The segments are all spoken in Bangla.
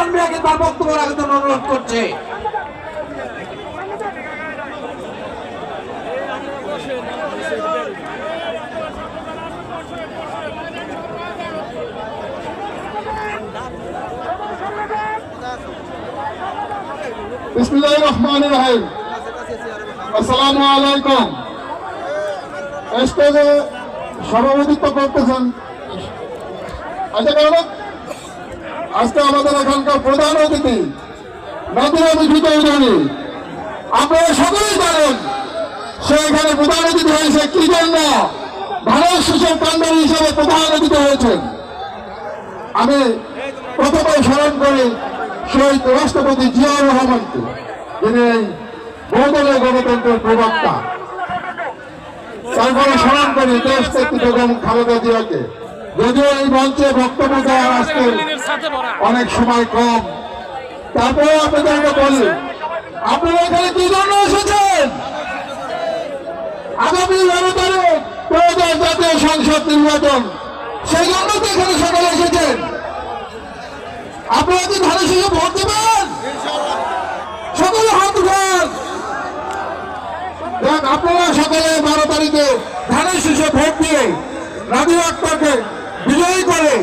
হাসান মিয়াকে তার বক্তব্য রাখার জন্য অনুরোধ করছে। বিসমিল্লাহির রহমানির রহিম। আসসালামু আলাইকুম। স্টেজে সভাপতিত্ব করতেছেন আজকে আমাদের এখানকার প্রধান অতিথি নাদিরা মিঠু চৌধুরী। আপনারা সকলেই জানেন সে এখানে প্রধান অতিথি হয়েছে কি জন্য, ভারত শিশু কান্ডারি হিসেবে প্রধান অতিথি হয়েছেন। আমি প্রথমে স্মরণ করি শহীদ রাষ্ট্রপতি জিয়াউর রহমানকে, যিনি এই বহুদলীয় গণতন্ত্রের প্রবক্তা। তারপরে স্মরণ করি দেশ নেত্রী বেগম খালেদা জিয়াকে। যদিও এই মঞ্চে বক্তব্য দেওয়ার আজকে অনেক সময় কম, তারপরে আপনাদেরকে বলি আপনারা এখানে কি জন্য এসেছেন? আগামী 11 তারিখ 2000 জাতীয় সংসদ নির্বাচন, সেই জন্য তো এখানে সকালে এসেছেন। আপনারা কি ধানের শীষে ভোট দেবেন? সকলে হাত উঠান। দেখ আপনারা সকালে 12 তারিখে ধানের শীষে ভোট দিয়ে নাদিরা আক্তারকে বিজয়ী করে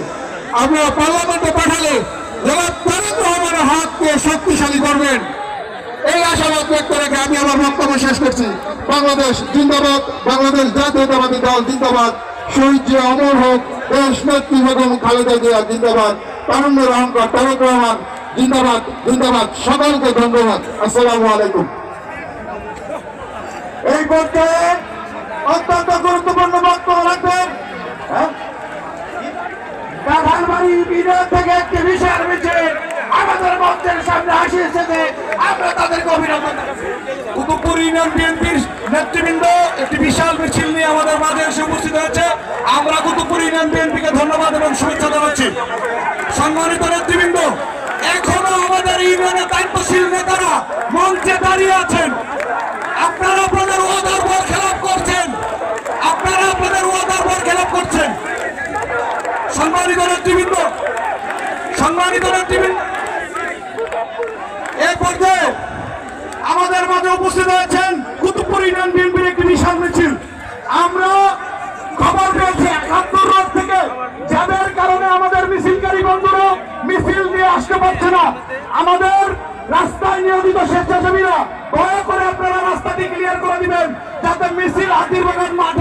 আপনারা পার্লামেন্টে পাঠালে জনাব তারেক রহমানের হাতকে শক্তিশালী করবেন, এই আশাবাদ ব্যক্ত রেখে আমি আমার বক্তব্য শেষ করছি। বাংলাদেশ জিন্দাবাদ, বাংলাদেশ জাতীয়তাবাদী দল জিন্দাবাদ, শহীদ জিয়া অমর হোক, দেশ নেত্রী বেগম খালেদা জিয়া জিন্দাবাদ, তারুণ্যের অহংকার তারেক রহমান জিন্দাবাদ জিন্দাবাদ। সকলকে ধন্যবাদ। আসসালামু আলাইকুম। এই পর্যায়ে অত্যন্ত গুরুত্বপূর্ণ বক্তব্য রাখবেন কাঁঠালবাড়ি বিরোধ থেকে একটি বিশাল মিছিল আমাদের মঞ্চের সামনে আসিয়েছে, আমরা তাদেরকে অভিনন্দন জানাচ্ছি। কুতুবপুর ইউনিয়ন বিএনপির নেতৃবৃন্দ একটি বিশাল মিছিল নিয়ে আমাদের মাঝে এসে উপস্থিত হয়েছে। আমরা কুতুবপুর ইউনিয়ন বিএনপিকে ধন্যবাদ এবং শুভেচ্ছা জানাচ্ছি। সম্মানিত নেতৃবৃন্দ, এখনো আমাদের ইউনিয়নের দায়িত্বশীল নেতারা মঞ্চে দাঁড়িয়ে আছেন। আপনারা আপনাদের ওয়াদার পর খেলাপ করছেন, আপনারা আপনাদের ওয়াদার পর খেলাপ করছেন। সম্মানিত নেতৃবৃন্দ, এই পর্যায়ে আমাদের মাঝে উপস্থিত হয়েছেন কুতুবপুর ইউনিয়ন বিএনপির একটি বিশাল মিছিল। আমরা খবর পেয়েছি 71 রোড থেকে, যাদের কারণে আমাদের মিছিলকারী বন্ধুরা মিছিল দিয়ে আসতে পারছে না। আমাদের রাস্তায় নিয়োজিত স্বেচ্ছাসেবীরা দয়া করে আপনারা রাস্তাটি ক্লিয়ার করে দিবেন, যাতে মিছিল হাতিরবাগান মাঠে